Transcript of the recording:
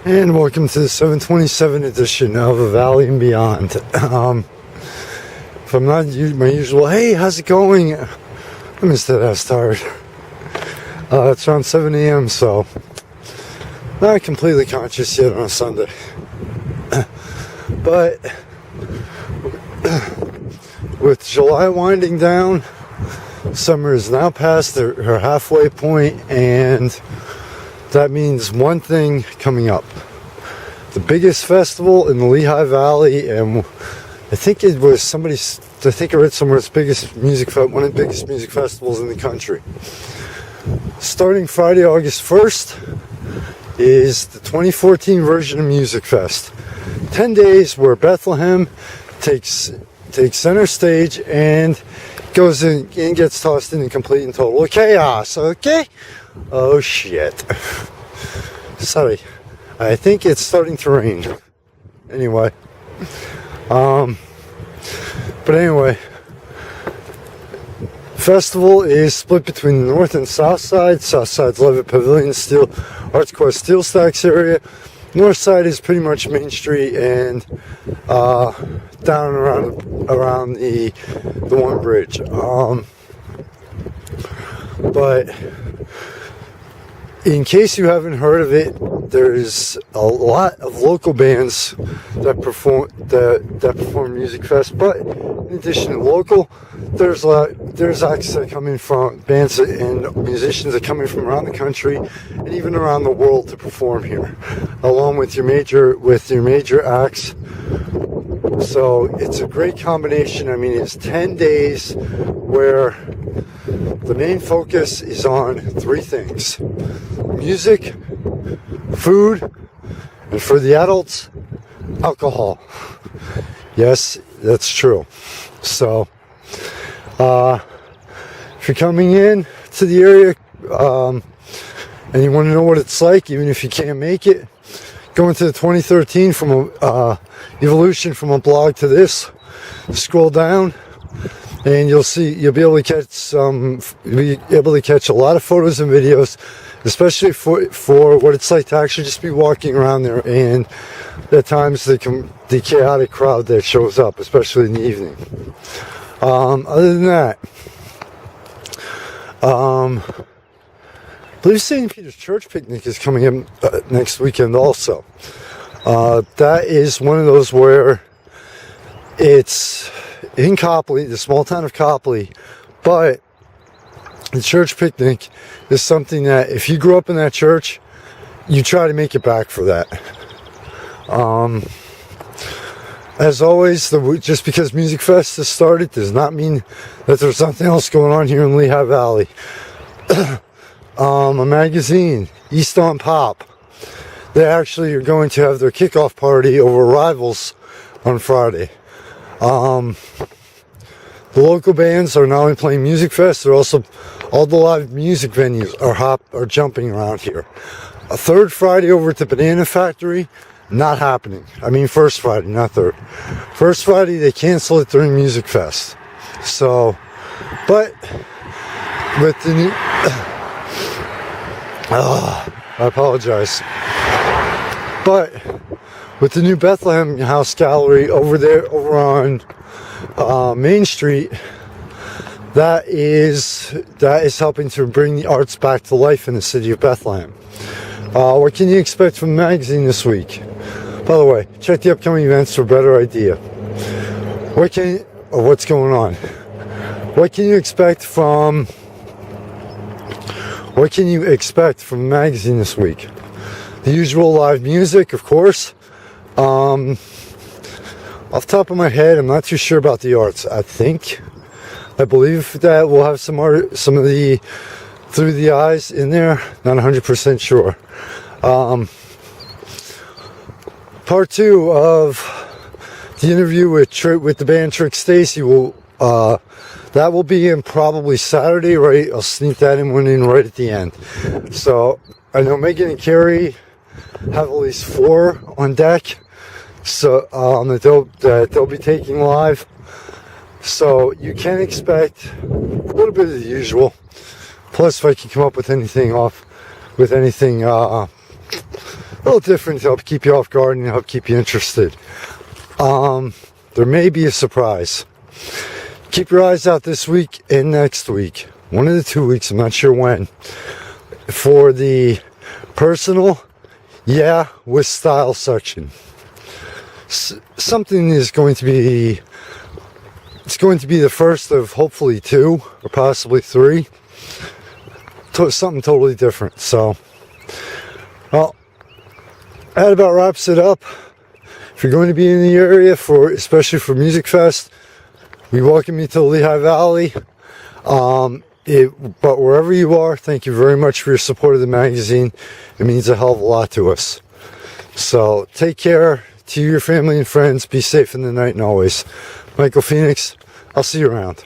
And welcome to the 727 edition of A Valley and Beyond. If I'm not my usual, hey, how's it going? I'm instead I was tired. It's around 7 a.m., so not completely conscious yet on a Sunday. But with July winding down, summer is now past her halfway point, and that means one thing coming up. The biggest festival in the Lehigh Valley, and I think it was I think I read somewhere it's one of the biggest music festivals in the country. Starting Friday, August 1st, is the 2014 version of Music Fest. 10 days where Bethlehem takes center stage and goes in and gets tossed into complete and total chaos, okay? Oh shit. Sorry. I think it's starting to rain. Anyway. But anyway. Festival is split between the north and south side. South side's Levitt Pavilion, Arts Quest Steel Stacks area. North side is pretty much Main Street and down around the one bridge. But in case you haven't heard of it, there's a lot of local bands that perform Music Fest. But in addition to local, there's acts that come in from bands and musicians that come in from around the country and even around the world to perform here, along with your major acts. So it's a great combination. I mean, it's 10 days where the main focus is on three things: music, food, and for the adults, alcohol. Yes, that's true. So if you're coming in to the area and you want to know what it's like, even if you can't make it, go into the 2013 from evolution from a blog to this, scroll down, and you'll be able to catch a lot of photos and videos, especially for what it's like to actually just be walking around there, and at times the chaotic crowd that shows up, especially in the evening. Other than that, I believe St. Peter's Church Picnic is coming up next weekend also. That is one of those where it's in Copley, the small town of Copley, but the church picnic is something that if you grew up in that church, you try to make it back for that. As always, just because Music Fest has started does not mean that there's nothing else going on here in Lehigh Valley. A magazine, East on Pop, they actually are going to have their kickoff party over Rivals on Friday. The local bands are not only playing Music Fest, they're also, all the live music venues are jumping around here. A third Friday over at the Banana Factory, not happening. I mean first Friday, not third. First Friday, they cancel it during Music Fest. So, but with the new, I apologize. But with the new Bethlehem House Gallery over on Main Street, that is helping to bring the arts back to life in the city of Bethlehem. What can you expect from the magazine this week? By the way, check the upcoming events for a better idea. What's going on? What can you expect from the magazine this week? The usual live music, of course. Off the top of my head, I'm not too sure about the arts. I believe that we'll have some of the Through the Eyes in there. Not 100% sure. Part 2 of the interview with the band Trick Stacy that will be in probably Saturday, right? I'll sneak that one in right at the end. So I know Megan and Carrie have at least 4 on deck, so that they'll be taking live. So you can expect a little bit of the usual. Plus, if I can come up with anything little different to help keep you off guard and help keep you interested. There may be a surprise. Keep your eyes out this week and next week. One of the 2 weeks, I'm not sure when. For the personal, yeah, with style section. Something is going to be, it's going to be the first of hopefully 2 or possibly 3. Something totally different. So, well, that about wraps it up. If you're going to be in the area especially for Music Fest, we welcome you to the Lehigh Valley. But wherever you are, thank you very much for your support of the magazine. It means a hell of a lot to us. So take care to your family and friends. Be safe in the night and always. Michael Phoenix, I'll see you around.